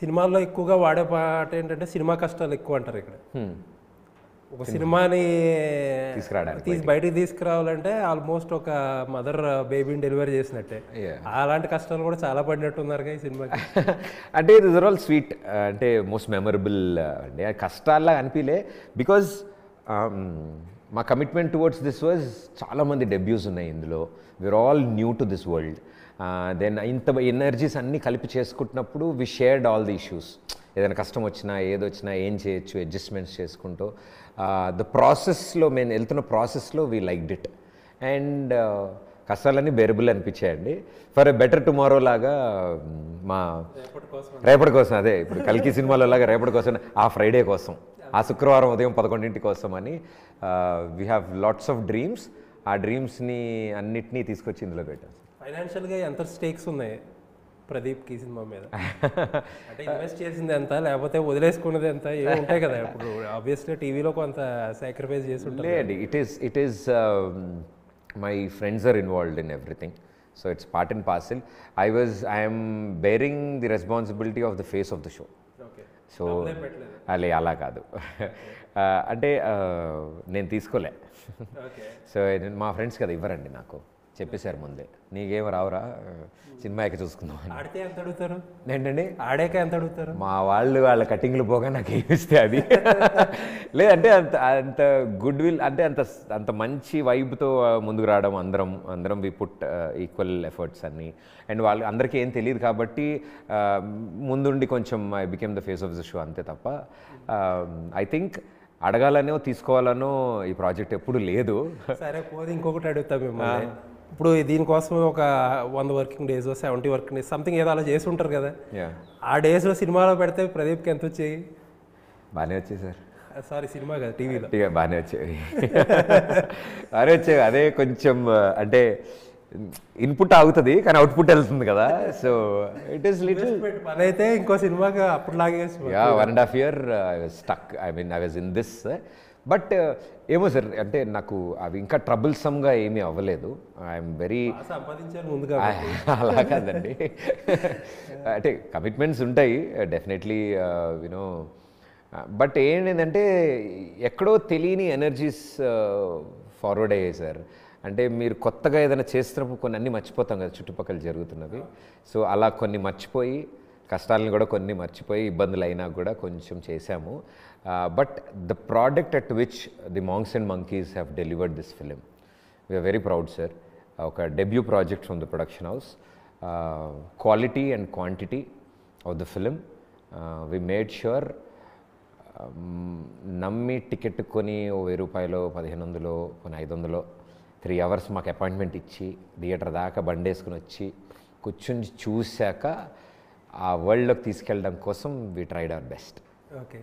సినిమాల్లో ఎక్కువగా వాడే పాట ఏంటంటే సినిమా కష్టాలు ఎక్కువ అంటారు ఇక్కడ. ఒక సినిమాని బయటికి తీసుకురావాలంటే ఆల్మోస్ట్ ఒక మదర్ బేబీని డెలివరీ చేసినట్టే. అలాంటి కష్టాలు కూడా చాలా పడినట్టున్నారు ఈ సినిమాకి. అంటే దిస్ ఆర్ ఆల్ స్వీట్, అంటే మోస్ట్ మెమరబుల్ అండి. కష్టాల్లా అనిపించలే, బికాజ్ మా కమిట్మెంట్ టువర్డ్స్ దిస్ వాజ్ చాలామంది డెబ్యూస్ ఉన్నాయి ఇందులో. We are all new to this world. Then ఇంత ఎనర్జీస్ అన్నీ కలిపి చేసుకుంటున్నప్పుడు we shared all the issues. ఏదైనా కష్టం వచ్చినా ఏదొచ్చినా ఏం చేయొచ్చు అడ్జస్ట్మెంట్స్ చేసుకుంటూ ద ప్రాసెస్లో మేము వెళ్తున్న ప్రాసెస్లో వీ లైక్డ్ ఇట్. అండ్ కష్టాలన్నీ బెరబుల్ అనిపించాయండి. ఫర్ ఎ బెటర్ టుమారో లాగా మా రేపటి కోసం, అదే ఇప్పుడు కల్కి సినిమాలో లాగా రేపటి కోసం, ఆ ఫ్రైడే కోసం, ఆ శుక్రవారం ఉదయం 11 కోసం అని we have lots of dreams. ఆ డ్రీమ్స్ని అన్నిటినీ తీసుకొచ్చి ఇందులో పెట్టాం. ఫైనాన్షియల్గా ఎంత స్టేక్స్ ఉన్నాయి ప్రదీప్కి సినిమా మీద? అంటే ఇన్వెస్ట్ చేసింది ఎంత, లేకపోతే వదిలేసుకున్నది ఎంత, ఏమి ఉంటాయి కదా. ఇప్పుడు ఆబ్వియస్లీ టీవీలో కొంత సాక్రిఫైస్ చేసి ఉంటుంది. లేదు, it is my friends are involved in everything. So it's part and parcel. I'm bearing the responsibility of the face of the show. So అలా కాదు, అంటే నేను తీసుకోలే. సో మా ఫ్రెండ్స్ కదా ఇవ్వరండి, నాకు చెప్పేశారు ముందే, నీకేం రావురా సినిమా ఎక్క చూసుకుందాం. ఆడితే ఎంత అడుగుతారు ఏంటండి? ఆడాక ఎంత అడుగుతారు? మా వాళ్ళ కటింగ్లు పోగా నాకు ఏమిస్తే అది లేదంటే అంత గుడ్ విల్, అంటే అంత మంచి వైబ్తో ముందుకు రావడం. అందరం వి పుట్ ఈక్వల్ ఎఫర్ట్స్ అన్నీ. అండ్ వాళ్ళు అందరికీ ఏం తెలియదు కాబట్టి ముందుండి కొంచెం I became the face of the show, అంతే తప్ప ఐ థింక్ అడగాలనో తీసుకోవాలనో ఈ ప్రాజెక్ట్ ఎప్పుడు లేదు. సరే పోతే ఇంకొకటి అడుగుతా మిమ్మల్ని. ఇప్పుడు దీనికోసం ఒక 100 working days 70 working days something ఏదో అలా చేసి ఉంటారు కదా. ఆ డేస్లో సినిమాలో పెడితే ప్రదీప్కి ఎంత వచ్చాయి? బాగానే వచ్చాయి సార్. సారీ, సినిమా కదా, టీవీలో బాగానే వచ్చాయి. అదే కొంచెం అంటే ఇన్పుట్ ఆగుతుంది కానీ అవుట్పుట్ వెళ్తుంది కదా. సో ఇట్ ఈస్ లిటిల్ పని అయితే ఇంకో సినిమాకి అప్పుడు లాగేసి 1.5 year I was stuck. I was in this. But ఏమో సార్, అంటే నాకు అవి ఇంకా ట్రబుల్సమ్గా ఏమీ అవ్వలేదు. ఐఎమ్ వెరీ సంపాదించారు ముందుగా. అలా కాదండి, అంటే కమిట్మెంట్స్ ఉంటాయి డెఫినెట్లీ, యూనో. బట్ ఏంటంటే ఎక్కడో తెలియని ఎనర్జీస్ ఫార్వర్డ్ అయ్యాయి సార్. అంటే మీరు కొత్తగా ఏదైనా చేస్తున్నప్పుడు కొన్ని అన్నీ మర్చిపోతాం కదా చుట్టుపక్కల జరుగుతున్నవి. సో అలా కొన్ని మర్చిపోయి, కష్టాలను కూడా కొన్ని మర్చిపోయి, ఇబ్బందులు అయినా కూడా కొంచెం చేశాము. But the product at which the monks and monkeys have delivered this film, we are very proud sir. ఒక debut project from the production house. Quality and quantity of the film we made sure. నమ్మి ticket కొని ₹1000, 1500, 500, 3 hours మాకు appointment ఇచ్చి theatre దాకా బండేసుకుని వచ్చి కూర్చుని చూశాక ఆ వరల్డ్లోకి తీసుకెళ్ళడం కోసం we tried our best. Okay.